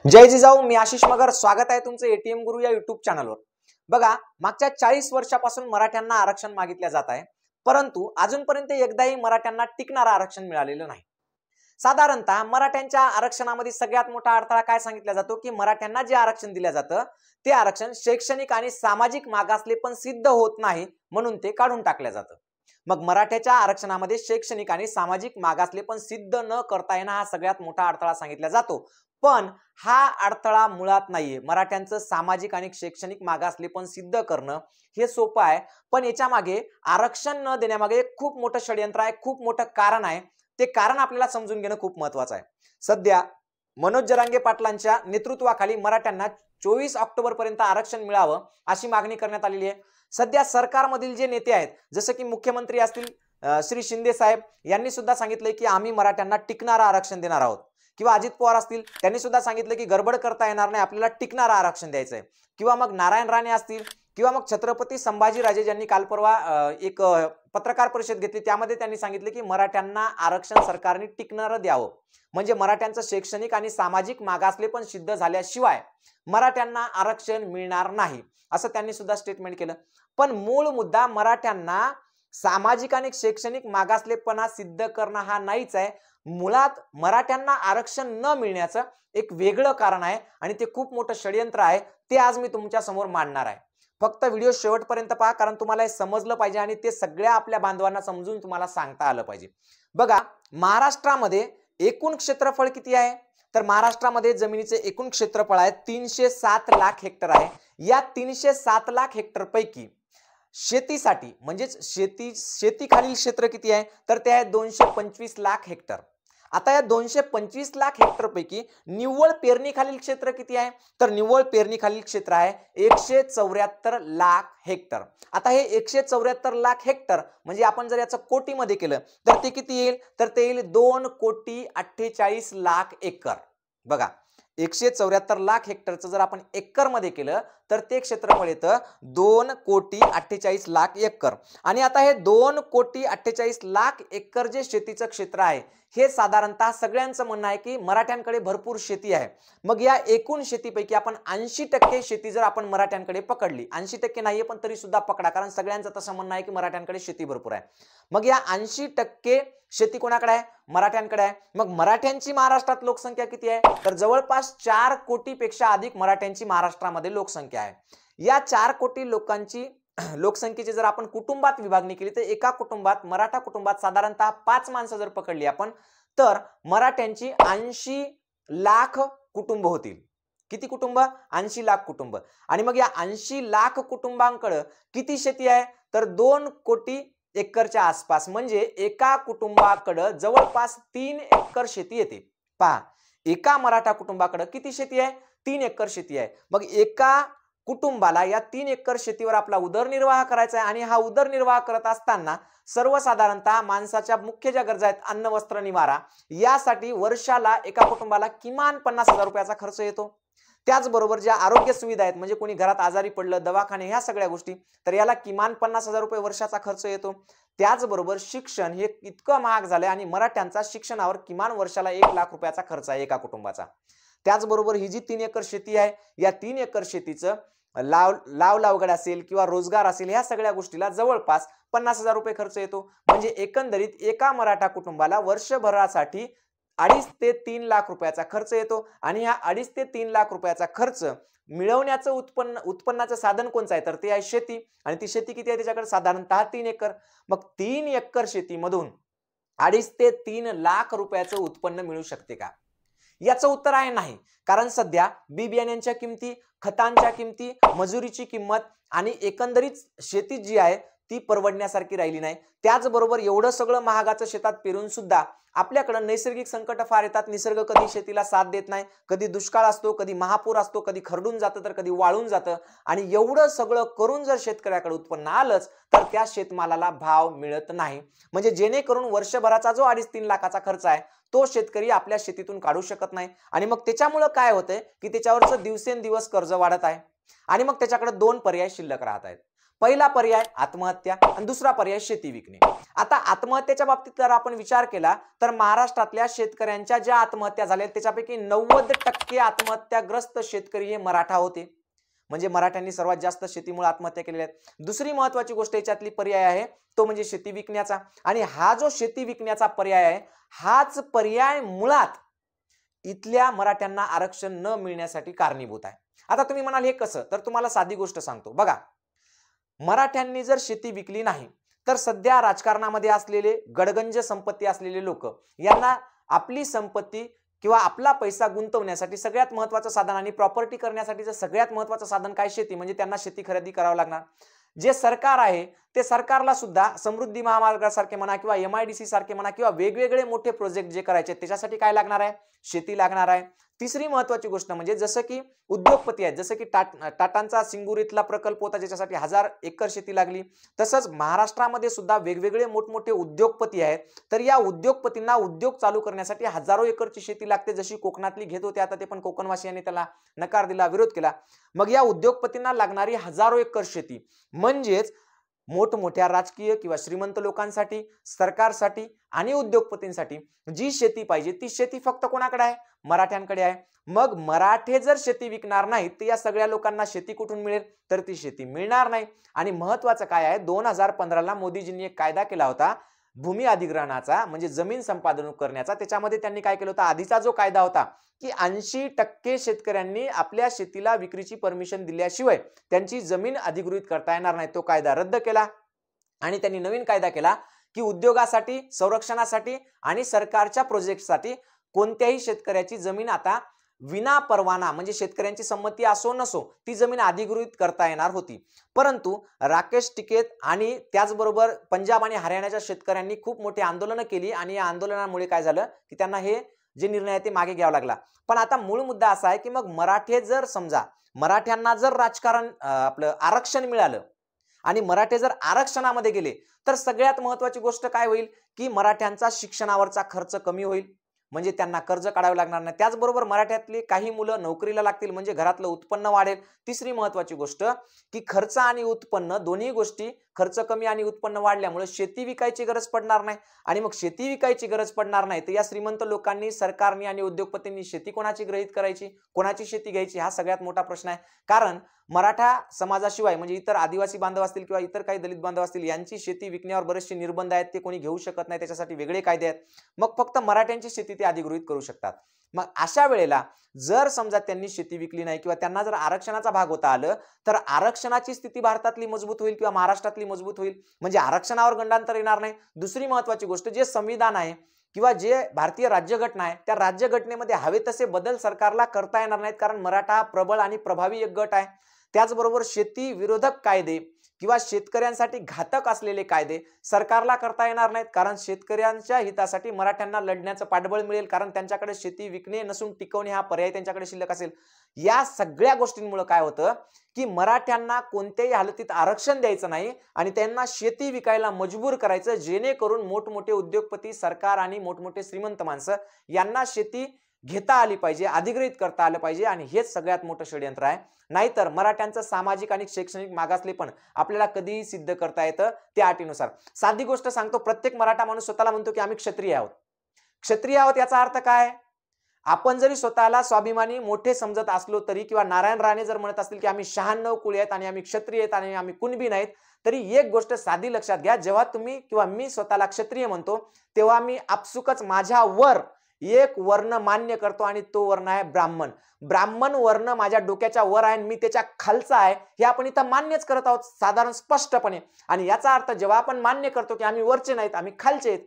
जय जिजाऊ, मी आशिष मगर. स्वागत आहे तुमचं एटीएम गुरु या युट्यूब चॅनलवर. बघा, मागच्या 40 वर्षापासून मराठ्यांना आरक्षण मागितल्या जात आहे, परंतु अजूनपर्यंत एकदाही मराठ्यांना टिकणारं आरक्षण मिळालेलं नाही. साधारणतः मराठ्यांच्या आरक्षणामध्ये सगळ्यात मोठा अडथळा काय सांगितला जातो की मराठ्यांना जे आरक्षण दिलं जातं ते आरक्षण शैक्षणिक आणि सामाजिक मागासले पण सिद्ध होत नाही, म्हणून ते काढून टाकलं जातं. मग मराठ्याच्या आरक्षणामध्ये शैक्षणिक आणि सामाजिक मागासले पण सिद्ध न करता येणं हा सगळ्यात मोठा अडथळा सांगितला जातो. पण हा अडथळा मुळात नाहीये. मराठ्यांचं सामाजिक आणि शैक्षणिक मागासले पण सिद्ध करणं हे सोपं आहे, पण याच्या मागे आरक्षण न देण्यामागे खूप मोठं षडयंत्र आहे, खूप मोठं कारण आहे. ते कारण आपल्याला समजून घेणं खूप महत्त्वाचं आहे. सध्या मनोज जरांगे पाटलांच्या नेतृत्वाखाली मराठ्यांना 24 ऑक्टोबर पर्यंत आरक्षण मिळावं अशी मागणी करण्यात आलेली आहे. सध्या सरकारमधील जे नेते आहेत, जसं की मुख्यमंत्री असतील श्री शिंदे साहेब, यांनी सुद्धा सांगितलंय की आम्ही मराठ्यांना टिकणारं आरक्षण देणार आहोत. किंवा अजित पवार असतील, त्यांनी सुद्धा सांगितलं की गडबड करता येणार नाही, आपल्याला टिकणारं आरक्षण द्यायचंय. किंवा मग नारायण राणे असतील, किंवा मग छत्रपती संभाजीराजे ज्यांनी काल परवा एक पत्रकार परिषद घेतली, त्यामध्ये त्यांनी सांगितले की मराठ्यांना आरक्षण सरकारने टिकणारं द्यावं, म्हणजे मराठ्यांचं शैक्षणिक आणि सामाजिक मागासले पण सिद्ध झाल्याशिवाय मराठ्यांना आरक्षण मिळणार नाही, असं त्यांनी सुद्धा स्टेटमेंट केलं. पण मूळ मुद्दा मराठ्यांना सामाजिक आणि शैक्षणिक मागासलेपणा सिद्ध करणं हा नाहीच आहे. मुळात मराठ्यांना आरक्षण न मिळण्याचं एक वेगळं कारण आहे आणि ते खूप मोठं षडयंत्र आहे. ते आज मी तुमच्या समोर मांडणार आहे. फक्त व्हिडिओ शेवटपर्यंत पहा, कारण तुम्हाला हे समजलं पाहिजे आणि ते सगळ्या आपल्या बांधवांना समजून तुम्हाला सांगता आलं पाहिजे. बघा, महाराष्ट्रामध्ये एकूण क्षेत्रफळ किती आहे? तर महाराष्ट्रामध्ये जमिनीचे एकूण क्षेत्रफळ आहे 307 लाख हेक्टर आहे. या 307 लाख हेक्टर पैकी शेतीसाठी म्हणजेच शेतीखालील क्षेत्र किती आहे? तर ते आहे 225 लाख हेक्टर. आता या 225 लाख हेक्टर पैकी निव्वळ पेरणीखालील क्षेत्र किती आहे? तर निव्वळ पेरणीखालील क्षेत्र आहे 174 लाख हेक्टर. आता हे 174 लाख हेक्टर म्हणजे आपण जर याचं कोटीमध्ये केलं तर ते किती येईल? तर ते येईल 2,48,00,000 एकर. बघा, 174 लाख हेक्टरचं जर आपण एकर मध्ये केलं तर ते क्षेत्रफळ येतं 2,48,00,000 एकर. आणि आता हे 2,48,00,000 एकर जे शेतीचं क्षेत्र आहे, हे साधारणतः सगळ्यांचं म्हणणं आहे की मराठ्यांकडे भरपूर शेती आहे. मग या एकूण शेतीपैकी आपण 80% शेती जर आपण मराठ्यांकडे पकडली, 80% नाहीये पण तरी सुद्धा पकडा, कारण सगळ्यांचं तसं म्हणणं आहे की मराठ्यांकडे शेती भरपूर आहे. मग या 80% शेती कोणाकडे आहे? मराठ्यांकडे आहे. मग मराठ्यांची महाराष्ट्रात लोकसंख्या किती आहे? तर जवळपास 4 कोटीपेक्षा अधिक मराठ्यांची महाराष्ट्रामध्ये लोकसंख्या आहे. या 4 कोटी लोकांची लोकसंख्येची जर आपण कुटुंबात विभागणी केली तर एका कुटुंबात, मराठा कुटुंबात साधारणतः 5 माणसं जर पकडली आपण, तर मराठ्यांची 80 लाख कुटुंब होतील. किती कुटुंब? 80 लाख कुटुंब. आणि मग या 80 लाख कुटुंबांकडे किती शेती आहे? तर 2 कोटी एकरच्या आसपास, म्हणजे एका कुटुंबाकडे जवळपास 3 एकर शेती येते. पहा, एका मराठा कुटुंबाकडे किती शेती आहे? 3 एकर शेती आहे. मग एका कुटुंबाला या 3 एकर शेतीवर आपला उदरनिर्वाह करायचा आहे. आणि हा उदरनिर्वाह करत असताना सर्वसाधारणतः माणसाच्या मुख्य ज्या गरजा आहेत, अन्न, वस्त्र, निवारा, यासाठी वर्षाला एका कुटुंबाला किमान 50,000 रुपयाचा खर्च येतो. त्याचबरोबर ज्या आरोग्य सुविधा आहेत, म्हणजे कोणी घरात आजारी पडलं, दवाखाने, ह्या सगळ्या गोष्टी, तर याला किमान 50,000 रुपये वर्षाचा खर्च येतो. त्याचबरोबर शिक्षण हे इतकं महाग झालंय आणि मराठ्यांचा शिक्षणावर किमान वर्षाला 1 लाख रुपयाचा खर्च आहे एका कुटुंबाचा. त्याचबरोबर ही जी 3 एकर शेती आहे, या 3 एकर शेतीचं लावगड असेल किंवा रोजगार असेल, ह्या सगळ्या गोष्टीला जवळपास 50,000 रुपये खर्च येतो. म्हणजे एकंदरीत एका मराठा कुटुंबाला वर्षभरासाठी 2.5 ते 3 लाख रुपयाचा खर्च येतो. आणि हा 2.5 ते 3 लाख रुपयाचा खर्च मिळवण्याचं उत्पन्नाचं साधन कोणचं आहे? तर ते आहे शेती. आणि ती शेती किती आहे त्याच्याकडे? साधारणतः 3 एकर. मग 3 एकर शेतीमधून 2.5 ते 3 लाख रुपयाचं उत्पन्न मिळू शकते का? याचं उत्तर आहे नाही. कारण सध्या बी बियाण्यांच्या किमती, खतांच्या किमती, मजुरीची किंमत आणि एकंदरीत शेती जी आहे ती परवडण्यासारखी राहिली नाही. त्याचबरोबर एवढं सगळं महागाचं शेतात पेरून सुद्धा आपल्याकडे नैसर्गिक संकट फार येतात. निसर्ग कधी शेतीला साथ देत नाही. कधी दुष्काळ असतो, कधी महापूर असतो, कधी खरडून जातं तर कधी वाळून जातं. आणि एवढं सगळं करून जर शेतकऱ्याकडे उत्पन्न आलंच तर त्या शेतमालाला भाव मिळत नाही. म्हणजे जेणेकरून वर्षभराचा जो 2.5-3 लाखाचा खर्च आहे तो शेतकरी आपल्या शेतीतून काढू शकत नाही. आणि मग त्याच्यामुळे काय होतंय की त्याच्यावरचं दिवसेंदिवस कर्ज वाढत आहे. आणि मग त्याच्याकडे 2 पर्याय शिल्लक राहत आहेत. पहिला पर्याय आत्महत्या आणि दुसरा पर्याय शेती विकणे. आता आत्महत्येच्या बाबतीत जर आपण विचार केला तर महाराष्ट्रातल्या शेतकऱ्यांच्या ज्या आत्महत्या झाल्या त्याच्यापैकी 90% आत्महत्याग्रस्त शेतकरी हे मराठा होते. म्हणजे मराठ्यांनी सर्वात जास्त शेतीमुळे आत्महत्या केलेल्या आहेत. दुसरी महत्वाची गोष्ट याच्यातली पर्याय आहे तो म्हणजे शेती विकण्याचा. आणि हा जो शेती विकण्याचा पर्याय आहे हाच पर्याय मुळात इथल्या मराठ्यांना आरक्षण न मिळण्यासाठी कारणीभूत आहे. आता तुम्ही म्हणाल हे कसं, तर तुम्हाला साधी गोष्ट सांगतो बघा. मराठ्यांनी जर शेती विकली नाही तर सध्या राजकारणामध्ये असलेले गडगंज संपत्ती असलेले लोक यांना आपली संपत्ती किंवा आपला पैसा गुंतवण्यासाठी सगळ्यात महत्त्वाचं साधन आणि प्रॉपर्टी करण्यासाठीचं सगळ्यात महत्त्वाचं साधन काय, शेती. म्हणजे त्यांना शेती खरेदी करावं लागणार. जे सरकार आहे ते सरकारला सुद्धा समृद्धी महामार्गासारखे म्हणा किंवा MIDC सारखे म्हणा किंवा वेगवेगळे मोठे प्रोजेक्ट जे करायचे त्याच्यासाठी काय लागणार आहे, शेती लागणार आहे. तिसरी महत्वाची गोष्ट म्हणजे जसं की उद्योगपती आहेत, जसं की टाटांचा सिंगुरीतला प्रकल्प होता ज्याच्यासाठी 1000 एकर शेती लागली. तसंच महाराष्ट्रामध्ये सुद्धा वेगवेगळे मोठमोठे उद्योगपती आहेत. तर या उद्योगपतींना उद्योग चालू करण्यासाठी हजारो एकरची शेती लागते. जशी कोकणातली घेत होते आता ते पण कोकणवासियांनी त्याला नकार दिला, विरोध केला. मग या उद्योगपतींना लागणारी हजारो एकर शेती म्हणजेच मोठमोठ्या राजकीय किंवा श्रीमंत लोकांसाठी, सरकारसाठी आणि उद्योगपतींसाठी जी शेती पाहिजे ती शेती फक्त कोणाकडे आहे, मराठ्यांकडे आहे. मग मराठे जर शेती विकणार नाहीत तर या सगळ्या लोकांना शेती कुठून मिळेल, तर ती शेती मिळणार नाही. आणि महत्वाचं काय आहे, 2015ला मोदीजींनी एक कायदा केला होता भूमी अधिग्रहणाचा, म्हणजे जमीन संपादन करण्याचा. त्याच्यामध्ये त्यांनी काय केलं होतं, आधीचा जो कायदा होता की 80% शेतकऱ्यांनी आपल्या शेतीला विक्रीची परमिशन दिल्याशिवाय त्यांची जमीन अधिगृहित करता येणार नाही, तो कायदा रद्द केला. आणि त्यांनी नवीन कायदा केला की उद्योगासाठी, संरक्षणासाठी आणि सरकारच्या प्रोजेक्टसाठी कोणत्याही शेतकऱ्याची जमीन आता विना परवाना, म्हणजे शेतकऱ्यांची संमती असो नसो, ती जमीन अधिगृहित करता येणार होती. परंतु राकेश टिकैत आणि त्याचबरोबर पंजाब आणि हरियाणाच्या शेतकऱ्यांनी खूप मोठी आंदोलनं केली आणि या आंदोलनामुळे काय झालं की त्यांना हे जे निर्णय आहे ते मागे घ्यावा लागला. पण आता मूळ मुद्दा असा आहे की मग मराठे जर समजा मराठ्यांना जर राजकारण आपलं आरक्षण मिळालं आणि मराठे जर आरक्षणामध्ये गेले तर सगळ्यात महत्वाची गोष्ट काय होईल की मराठ्यांचा शिक्षणावरचा खर्च कमी होईल, म्हणजे त्यांना कर्ज काढावे लागणार नाही. त्याचबरोबर मराठ्यातली काही मुलं नोकरीला लागतील, म्हणजे घरातलं उत्पन्न वाढेल. तिसरी महत्वाची गोष्ट की खर्च आणि उत्पन्न दोन्ही गोष्टी, खर्च कमी आणि उत्पन्न वाढल्यामुळे शेती विकायची गरज पडणार नाही. आणि मग शेती विकायची गरज पडणार नाही तर या श्रीमंत लोकांनी, सरकारने आणि उद्योगपतींनी शेती कोणाची ग्रहित करायची, कोणाची शेती घ्यायची, हा सगळ्यात मोठा प्रश्न आहे. कारण मराठा समाजाशिवाय म्हणजे इतर आदिवासी बांधव असतील किंवा इतर काही दलित बांधव असतील यांची शेती विकण्यावर बरेचसे निर्बंध आहेत, ते कोणी घेऊ शकत नाही, त्याच्यासाठी वेगळे कायदे आहेत. मग फक्त मराठ्यांची शेती ते अधिगृहित करू शकतात. मग अशा वेळेला जर समजा त्यांनी शेती विकली नाही किंवा त्यांना जर आरक्षणाचा भाग होता आलं तर आरक्षणाची स्थिती भारतातली मजबूत होईल किंवा महाराष्ट्रातली मजबूत होईल, म्हणजे आरक्षणावर गंडांतर येणार नाही. दुसरी महत्वाची गोष्ट, जे संविधान आहे किंवा जे भारतीय राज्यघटना आहे त्या राज्यघटनेमध्ये हवे तसे बदल सरकारला करता येणार नाहीत, कारण मराठा प्रबळ आणि प्रभावी एक गट आहे. त्याचबरोबर शेती विरोधक कायदे किंवा शेतकऱ्यांसाठी घातक असलेले कायदे सरकारला करता येणार नाहीत, कारण शेतकऱ्यांच्या हितासाठी मराठ्यांना लढण्याचं पाठबळ मिळेल, कारण त्यांच्याकडे शेती विकणे नसून टिकवणे हा पर्याय त्यांच्याकडे शिल्लक असेल. या सगळ्या गोष्टींमुळे काय होतं की मराठ्यांना कोणत्याही हालतीत आरक्षण द्यायचं नाही आणि त्यांना शेती विकायला मजबूर करायचं, जेणेकरून मोठमोठे उद्योगपती, सरकार आणि मोठमोठे श्रीमंत माणसं यांना शेती घेता आली पाहिजे, अधिग्रहित करता आलं पाहिजे. आणि हेच सगळ्यात मोठं षडयंत्र आहे. नाहीतर मराठ्यांचं सामाजिक आणि शैक्षणिक मागासले पण आपल्याला कधीही सिद्ध करता येतं त्या अटीनुसार. साधी गोष्ट सांगतो, प्रत्येक मराठा माणूस स्वतःला म्हणतो की आम्ही क्षत्रिय आहोत. क्षत्रिय आहोत याचा अर्थ काय, आपण जरी स्वतःला स्वाभिमानी मोठे समजत असलो तरी किंवा नारायण राणे जर म्हणत असतील की आम्ही 96 कुळी आहेत आणि आम्ही क्षत्रिय आहेत आणि आम्ही कुणबी नाहीत, तरी एक गोष्ट साधी लक्षात घ्या, जेव्हा तुम्ही किंवा मी स्वतःला क्षत्रिय म्हणतो तेव्हा मी आपसुकच माझ्यावर एक वर्ण मान्य करतो आणि तो वर्ण आहे ब्राह्मण. ब्राह्मण वर्ण माझ्या डोक्याच्या वर आहे, मी त्याच्या खालचा आहे, हे आपण इथं मान्यच करत आहोत साधारण स्पष्टपणे. आणि याचा अर्थ जेव्हा आपण मान्य करतो की आम्ही वरचे नाहीत, आम्ही खालचे आहेत,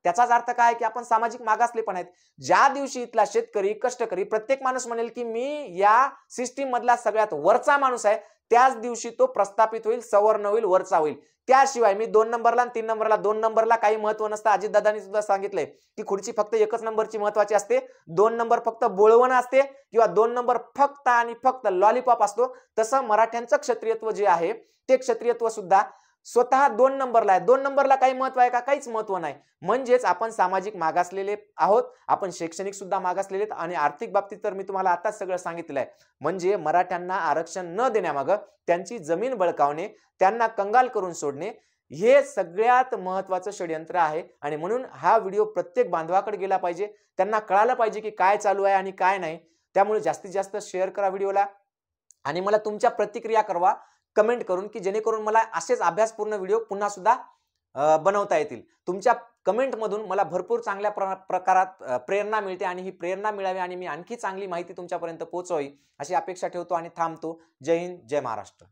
त्याचाच अर्थ काय की आपण सामाजिक मागासले पण आहेत. ज्या दिवशी इथला शेतकरी, कष्टकरी प्रत्येक माणूस म्हणेल की मी या सिस्टीम मधला सगळ्यात वरचा माणूस आहे, त्याच दिवशी तो प्रस्थापित होईल, सवर्ण होईल, वरचा होईल. त्याशिवाय मी 2 नंबरला आणि 3 नंबरला, 2 नंबरला काही महत्व नसतं. अजितदादांनी सुद्धा सांगितलंय की खुर्ची फक्त एकच नंबरची महत्वाची असते, 2 नंबर फक्त बोळवण असते किंवा 2 नंबर फक्त आणि फक्त लॉलीपॉप असतो. तसं मराठ्यांचं क्षत्रियत्व जे आहे ते क्षत्रियत्व सुद्धा स्वतः 2 नंबरला आहे. 2 नंबरला काही महत्व आहे का? काहीच महत्व नाही. म्हणजेच आपण सामाजिक मागासलेले आहोत, आपण शैक्षणिक सुद्धा मागासलेले आहेत आणि आर्थिक बाबतीत तर मी तुम्हाला आताच सगळं सांगितलं आहे. म्हणजे मराठ्यांना आरक्षण न देण्यामागं त्यांची जमीन बळकावणे, त्यांना कंगाल करून सोडणे हे सगळ्यात महत्त्वाचं षडयंत्र आहे आणि म्हणून हा व्हिडिओ प्रत्येक बांधवाकडे गेला पाहिजे. त्यांना कळालं पाहिजे की काय चालू आहे आणि काय नाही. त्यामुळे जास्तीत जास्त शेअर करा व्हिडिओला आणि मला तुमच्या प्रतिक्रिया कळवा कमेंट करून, की जेणेकरून मला असेच अभ्यासपूर्ण व्हिडिओ पुन्हा सुद्धा बनवता येतील. तुमच्या कमेंटमधून मला भरपूर चांगल्या प्रकारात प्रेरणा मिळते आणि ही प्रेरणा मिळावी आणि मी आणखी चांगली माहिती तुमच्यापर्यंत पोहोचवावी अशी अपेक्षा ठेवतो आणि थांबतो. जय हिंद, जय महाराष्ट्र.